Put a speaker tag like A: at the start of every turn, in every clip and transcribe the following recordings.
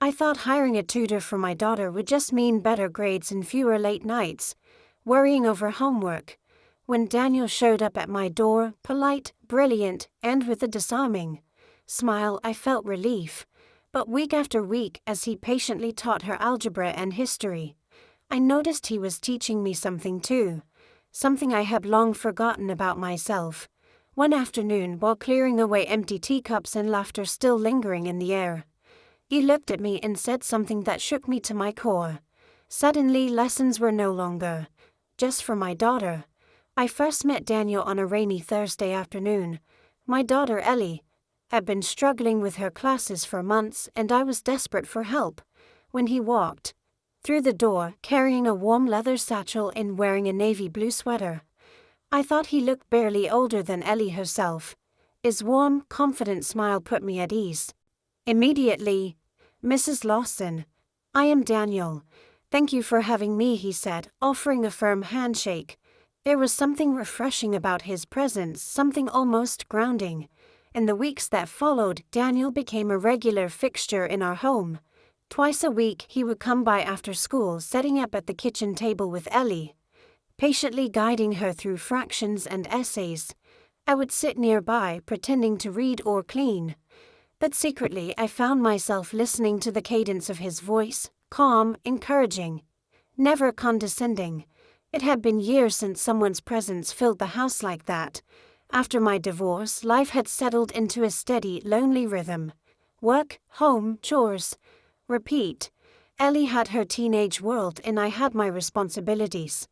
A: I thought hiring a tutor for my daughter would just mean better grades and fewer late nights, worrying over homework. When Daniel showed up at my door, polite, brilliant, and with a disarming smile, I felt relief. But week after week, as he patiently taught her algebra and history, I noticed he was teaching me something too, something I had long forgotten about myself. One afternoon, while clearing away empty teacups and laughter still lingering in the air, he looked at me and said something that shook me to my core. Suddenly, lessons were no longer just for my daughter. I first met Daniel on a rainy Thursday afternoon. My daughter Ellie had been struggling with her classes for months, and I was desperate for help. When he walked through the door, carrying a warm leather satchel and wearing a navy blue sweater, I thought he looked barely older than Ellie herself. His warm, confident smile put me at ease. Immediately, "Mrs. Lawson, I am Daniel. Thank you for having me," he said, offering a firm handshake. There was something refreshing about his presence, something almost grounding. In the weeks that followed, Daniel became a regular fixture in our home. Twice a week, he would come by after school, setting up at the kitchen table with Ellie, patiently guiding her through fractions and essays. I would sit nearby, pretending to read or clean. But secretly, I found myself listening to the cadence of his voice, calm, encouraging, never condescending. It had been years since someone's presence filled the house like that. After my divorce, life had settled into a steady, lonely rhythm. Work, home, chores, repeat. Ellie had her teenage world and I had my responsibilities.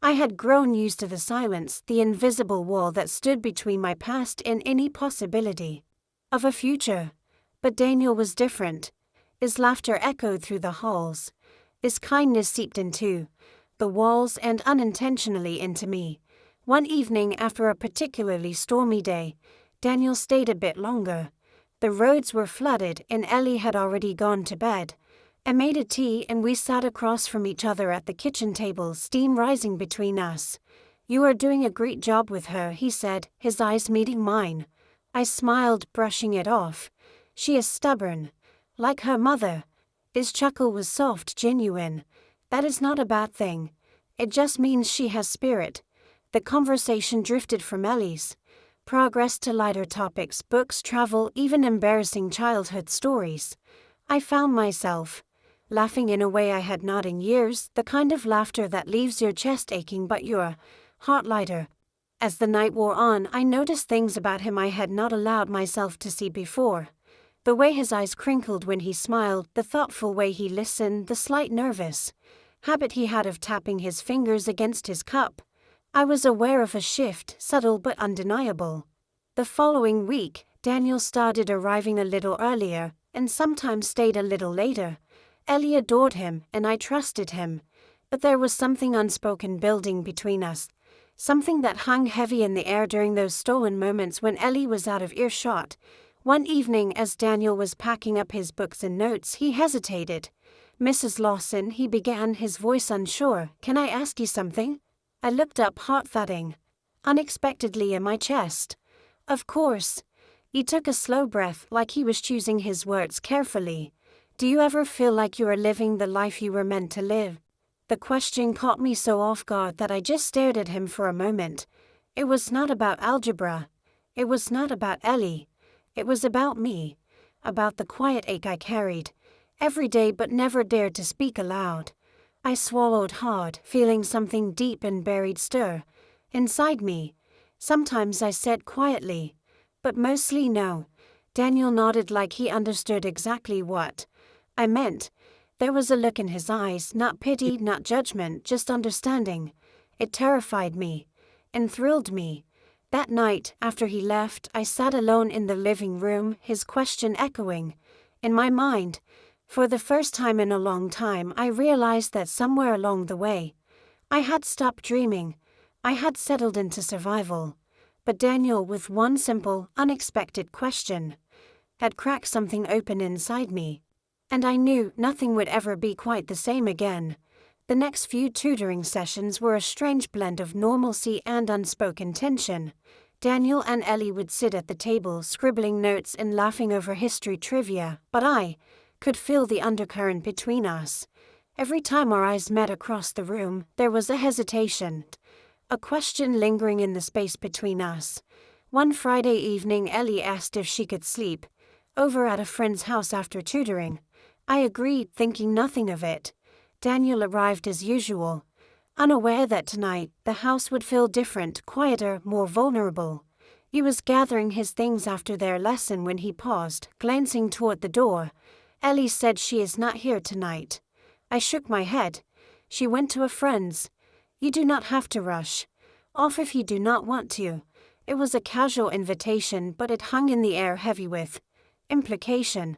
A: I had grown used to the silence, the invisible wall that stood between my past and any possibility of a future. But Daniel was different. His laughter echoed through the halls. His kindness seeped into the walls and unintentionally into me. One evening after a particularly stormy day, Daniel stayed a bit longer. The roads were flooded and Ellie had already gone to bed. I made a tea and we sat across from each other at the kitchen table, steam rising between us. "You are doing a great job with her," he said, his eyes meeting mine. I smiled, brushing it off. "She is stubborn, like her mother." His chuckle was soft, genuine. "That is not a bad thing. It just means she has spirit." The conversation drifted from Ellie's progress to lighter topics, books, travel, even embarrassing childhood stories. I found myself laughing in a way I had not in years, the kind of laughter that leaves your chest aching but your heart lighter. As the night wore on, I noticed things about him I had not allowed myself to see before. The way his eyes crinkled when he smiled, the thoughtful way he listened, the slight nervous habit he had of tapping his fingers against his cup. I was aware of a shift, subtle but undeniable. The following week, Daniel started arriving a little earlier, and sometimes stayed a little later. Ellie adored him, and I trusted him. But there was something unspoken building between us, something that hung heavy in the air during those stolen moments when Ellie was out of earshot. One evening, as Daniel was packing up his books and notes, he hesitated. "Mrs. Lawson," he began, his voice unsure, "can I ask you something?" I looked up, heart thudding unexpectedly in my chest. "Of course." He took a slow breath, like he was choosing his words carefully. "Do you ever feel like you are living the life you were meant to live?" The question caught me so off guard that I just stared at him for a moment. It was not about algebra. It was not about Ellie. It was about me. About the quiet ache I carried every day but never dared to speak aloud. I swallowed hard, feeling something deep and buried stir inside me. Sometimes I said quietly, but mostly no. Daniel nodded like he understood exactly what I meant. There was a look in his eyes, not pity, not judgment, just understanding. It terrified me and thrilled me. That night, after he left, I sat alone in the living room, his question echoing in my mind. For the first time in a long time, I realized that somewhere along the way, I had stopped dreaming. I had settled into survival. But Daniel, with one simple, unexpected question, had cracked something open inside me. And I knew nothing would ever be quite the same again. The next few tutoring sessions were a strange blend of normalcy and unspoken tension. Daniel and Ellie would sit at the table, scribbling notes and laughing over history trivia, but I could feel the undercurrent between us. Every time our eyes met across the room, there was a hesitation, a question lingering in the space between us. One Friday evening, Ellie asked if she could sleep over at a friend's house after tutoring. I agreed, thinking nothing of it. Daniel arrived as usual, unaware that tonight the house would feel different, quieter, more vulnerable. He was gathering his things after their lesson when he paused, glancing toward the door. Ellie said she is not here tonight. I shook my head. She went to a friend's. You do not have to rush off if you do not want to. It was a casual invitation, but it hung in the air heavy with implication.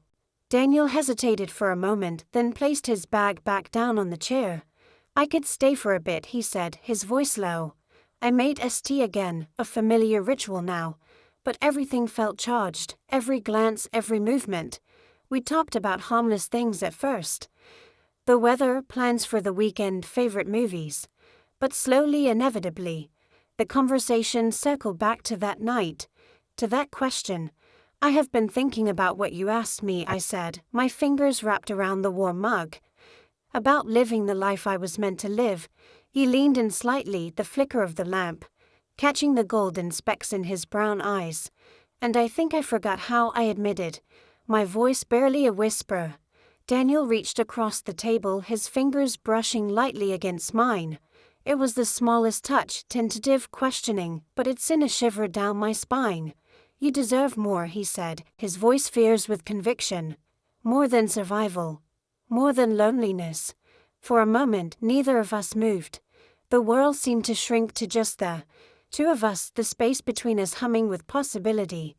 A: Daniel hesitated for a moment, then placed his bag back down on the chair. I could stay for a bit, he said, his voice low. I made tea again, a familiar ritual now, but everything felt charged, every glance, every movement. We talked about harmless things at first. The weather, plans for the weekend, favorite movies. But slowly, inevitably, the conversation circled back to that night, to that question. I have been thinking about what you asked me, I said, my fingers wrapped around the warm mug. About living the life I was meant to live. He leaned in slightly, the flicker of the lamp, catching the golden specks in his brown eyes. And I think I forgot how I admitted, my voice barely a whisper. Daniel reached across the table, his fingers brushing lightly against mine. It was the smallest touch, tentative, questioning, but it sent a shiver down my spine. You deserve more, he said, his voice fierce with conviction. More than survival. More than loneliness. For a moment, neither of us moved. The world seemed to shrink to just the two of us, the space between us humming with possibility.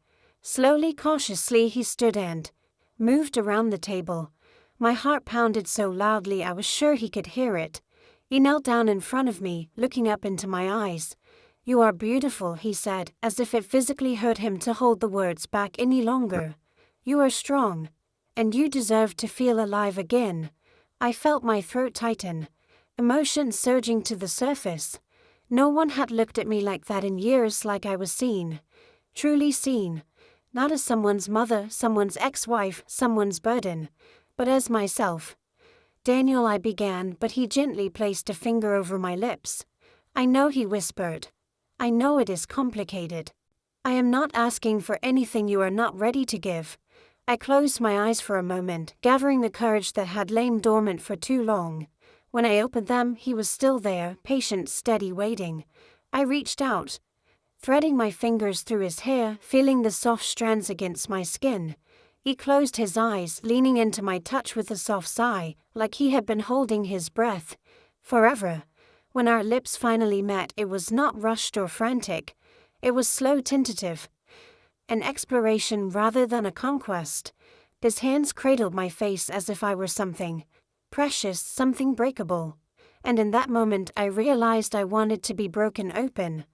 A: Slowly, cautiously, he stood and moved around the table. My heart pounded so loudly I was sure he could hear it. He knelt down in front of me, looking up into my eyes. You are beautiful, he said, as if it physically hurt him to hold the words back any longer. You are strong. And you deserve to feel alive again. I felt my throat tighten, emotions surging to the surface. No one had looked at me like that in years, like I was seen. Truly seen. Not as someone's mother, someone's ex-wife, someone's burden, but as myself. Daniel, I began, but he gently placed a finger over my lips. I know, he whispered. I know it is complicated. I am not asking for anything you are not ready to give. I closed my eyes for a moment, gathering the courage that had lain dormant for too long. When I opened them, he was still there, patient, steady, waiting. I reached out, threading my fingers through his hair, feeling the soft strands against my skin. He closed his eyes, leaning into my touch with a soft sigh, like he had been holding his breath forever. When our lips finally met, it was not rushed or frantic. It was slow, tentative. An exploration rather than a conquest. His hands cradled my face as if I were something precious, something breakable. And in that moment I realized I wanted to be broken open.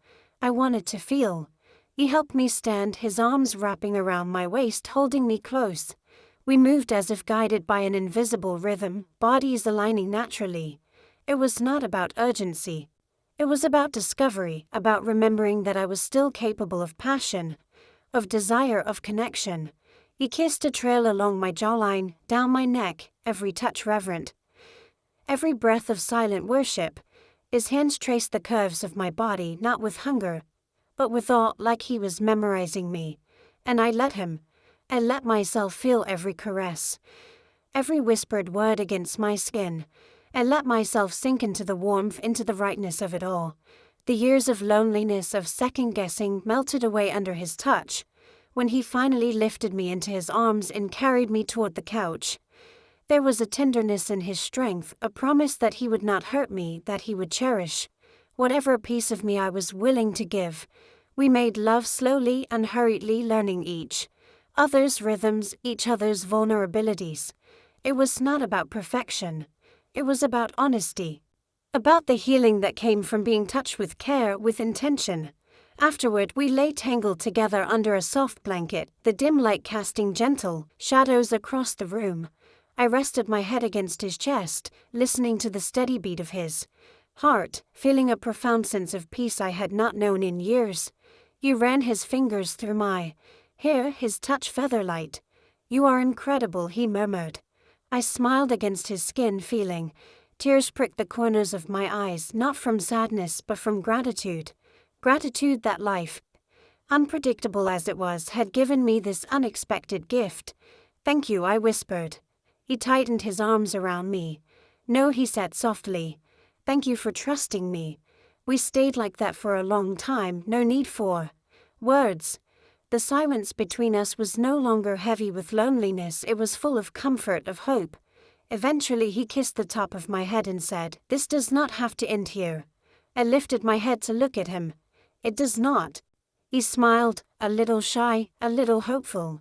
A: I wanted to feel. He helped me stand, his arms wrapping around my waist, holding me close. We moved as if guided by an invisible rhythm, bodies aligning naturally. It was not about urgency. It was about discovery, about remembering that I was still capable of passion, of desire, of connection. He kissed a trail along my jawline, down my neck, every touch reverent, every breath of silent worship. His hands traced the curves of my body, not with hunger, but with awe, like he was memorizing me. And I let him. I let myself feel every caress, every whispered word against my skin. I let myself sink into the warmth, into the rightness of it all. The years of loneliness, of second-guessing, melted away under his touch, when he finally lifted me into his arms and carried me toward the couch. There was a tenderness in his strength, a promise that he would not hurt me, that he would cherish whatever piece of me I was willing to give. We made love slowly, unhurriedly, learning each other's rhythms, each other's vulnerabilities. It was not about perfection. It was about honesty. About the healing that came from being touched with care, with intention. Afterward, we lay tangled together under a soft blanket, the dim light casting gentle shadows across the room. I rested my head against his chest, listening to the steady beat of his heart, feeling a profound sense of peace I had not known in years. He ran his fingers through my hair, his touch feather-light. You are incredible, he murmured. I smiled against his skin, feeling tears prick the corners of my eyes, not from sadness but from gratitude. Gratitude that life, unpredictable as it was, had given me this unexpected gift. "Thank you," I whispered. He tightened his arms around me. "No," he said softly. "Thank you for trusting me." We stayed like that for a long time, no need for words. The silence between us was no longer heavy with loneliness, it was full of comfort, of hope. Eventually he kissed the top of my head and said, "This does not have to end here." I lifted my head to look at him. "It does not." He smiled, a little shy, a little hopeful.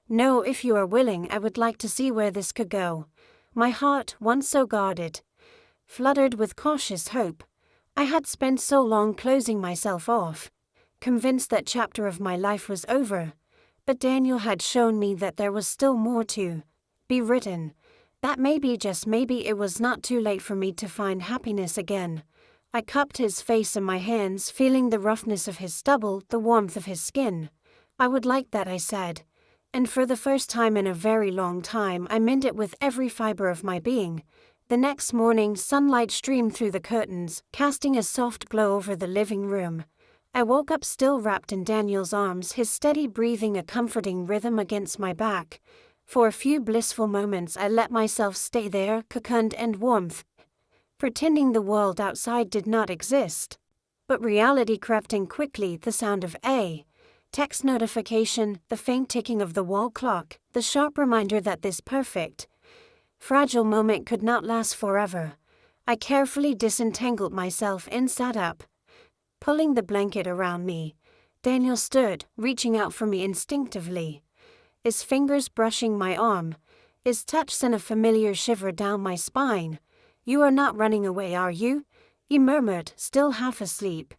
A: "No, if you are willing, I would like to see where this could go." My heart, once so guarded, fluttered with cautious hope. I had spent so long closing myself off, convinced that chapter of my life was over. But Daniel had shown me that there was still more to be written. That maybe, just maybe, it was not too late for me to find happiness again. I cupped his face in my hands, feeling the roughness of his stubble, the warmth of his skin. "I would like that," I said. And for the first time in a very long time, I meant it with every fiber of my being. The next morning, sunlight streamed through the curtains, casting a soft glow over the living room. I woke up still wrapped in Daniel's arms, his steady breathing a comforting rhythm against my back. For a few blissful moments I let myself stay there, cocooned and warmth, pretending the world outside did not exist. But reality crept in quickly, the sound of a text notification, the faint ticking of the wall clock, the sharp reminder that this perfect, fragile moment could not last forever. I carefully disentangled myself and sat up, pulling the blanket around me. Daniel stood, reaching out for me instinctively, his fingers brushing my arm. His touch sent a familiar shiver down my spine. "You are not running away, are you?" he murmured, still half asleep.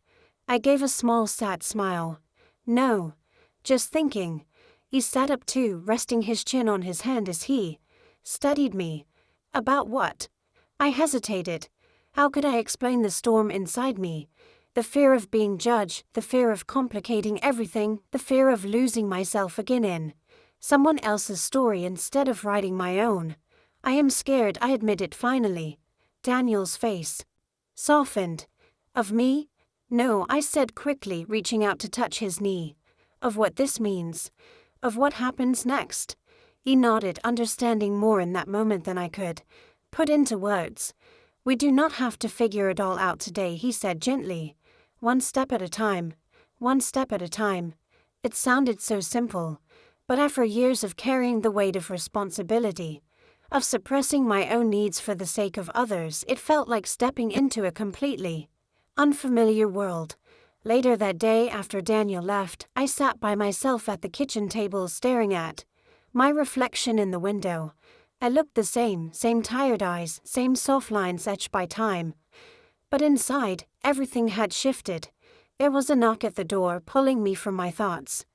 A: I gave a small sad smile. "No, just thinking." He sat up too, resting his chin on his hand as he studied me. "About what?" I hesitated. How could I explain the storm inside me? The fear of being judged, the fear of complicating everything, the fear of losing myself again in someone else's story instead of writing my own. "I am scared," I admitted finally. Daniel's face softened. "Of me?" "No," I said quickly, reaching out to touch his knee. "Of what this means. Of what happens next." He nodded, understanding more in that moment than I could put into words. "We do not have to figure it all out today," he said gently. "One step at a time. One step at a time." It sounded so simple. But after years of carrying the weight of responsibility, of suppressing my own needs for the sake of others, it felt like stepping into a completely unfamiliar world. Later that day, after Daniel left, I sat by myself at the kitchen table staring at my reflection in the window. I looked the same tired eyes, same soft lines etched by time. But inside, everything had shifted. There was a knock at the door, pulling me from my thoughts.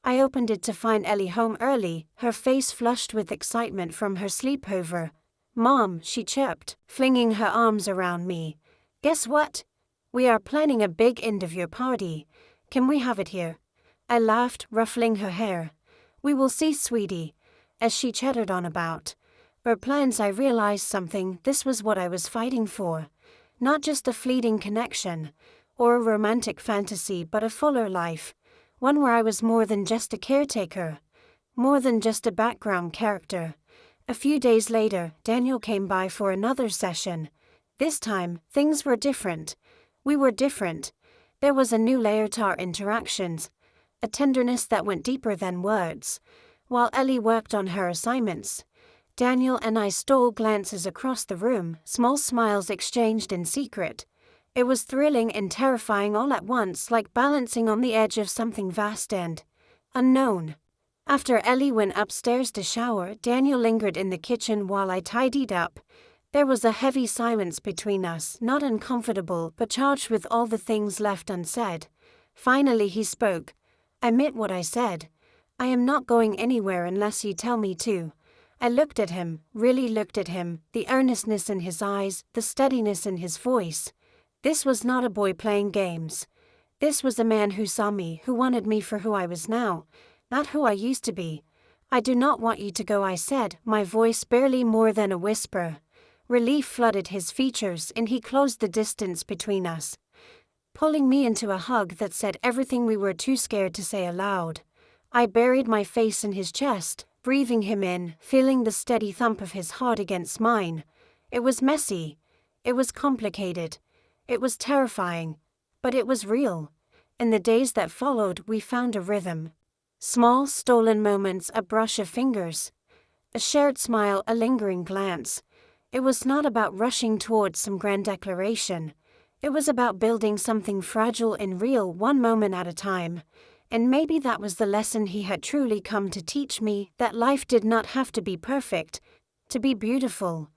A: I opened it to find Ellie home early, her face flushed with excitement from her sleepover. "Mom," she chirped, flinging her arms around me. "Guess what? We are planning a big end-of-year party. Can we have it here?" I laughed, ruffling her hair. "We will see, sweetie." As she chattered on about her plans, I realized something. This was what I was fighting for. Not just a fleeting connection, or a romantic fantasy, but a fuller life. One where I was more than just a caretaker, more than just a background character. A few days later, Daniel came by for another session. This time, things were different. We were different. There was a new layer to our interactions, a tenderness that went deeper than words. While Ellie worked on her assignments, Daniel and I stole glances across the room, small smiles exchanged in secret. It was thrilling and terrifying all at once, like balancing on the edge of something vast and unknown. After Ellie went upstairs to shower, Daniel lingered in the kitchen while I tidied up. There was a heavy silence between us, not uncomfortable, but charged with all the things left unsaid. Finally he spoke. "I meant what I said. I am not going anywhere unless you tell me to." I looked at him, really looked at him, the earnestness in his eyes, the steadiness in his voice. This was not a boy playing games. This was a man who saw me, who wanted me for who I was now, not who I used to be. "I do not want you to go," I said, my voice barely more than a whisper. Relief flooded his features and he closed the distance between us, pulling me into a hug that said everything we were too scared to say aloud. I buried my face in his chest, breathing him in, feeling the steady thump of his heart against mine. It was messy. It was complicated. It was terrifying. But it was real. In the days that followed, we found a rhythm. Small, stolen moments, a brush of fingers, a shared smile, a lingering glance. It was not about rushing towards some grand declaration. It was about building something fragile and real, one moment at a time. And maybe that was the lesson he had truly come to teach me, that life did not have to be perfect, to be beautiful,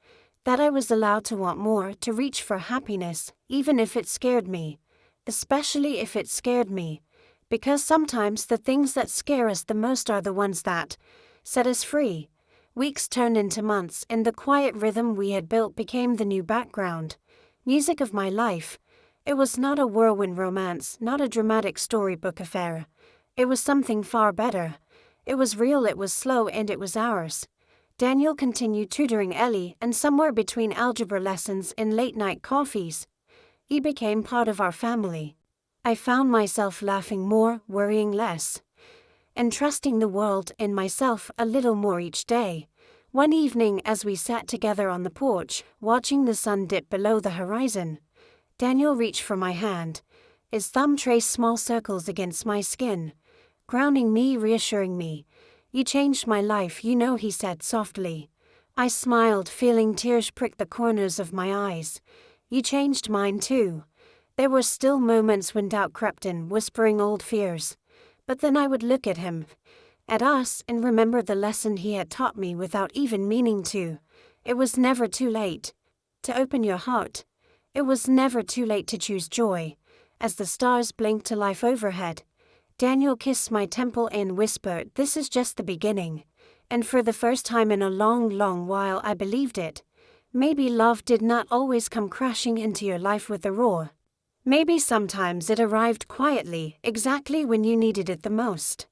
A: that I was allowed to want more, to reach for happiness, even if it scared me. Especially if it scared me. Because sometimes the things that scare us the most are the ones that set us free. Weeks turned into months, and the quiet rhythm we had built became the new background music of my life. It was not a whirlwind romance, not a dramatic storybook affair. It was something far better. It was real, it was slow, and it was ours. Daniel continued tutoring Ellie, and somewhere between algebra lessons and late-night coffees, he became part of our family. I found myself laughing more, worrying less, and trusting the world and myself a little more each day. One evening, as we sat together on the porch, watching the sun dip below the horizon, Daniel reached for my hand. His thumb traced small circles against my skin, grounding me, reassuring me. "You changed my life, you know," he said softly. I smiled, feeling tears prick the corners of my eyes. "You changed mine too." There were still moments when doubt crept in, whispering old fears. But then I would look at him, at us, and remember the lesson he had taught me without even meaning to. It was never too late to open your heart. It was never too late to choose joy. As the stars blinked to life overhead, Daniel kissed my temple and whispered, "This is just the beginning." And for the first time in a long, long while, I believed it. Maybe love did not always come crashing into your life with a roar. Maybe sometimes it arrived quietly, exactly when you needed it the most.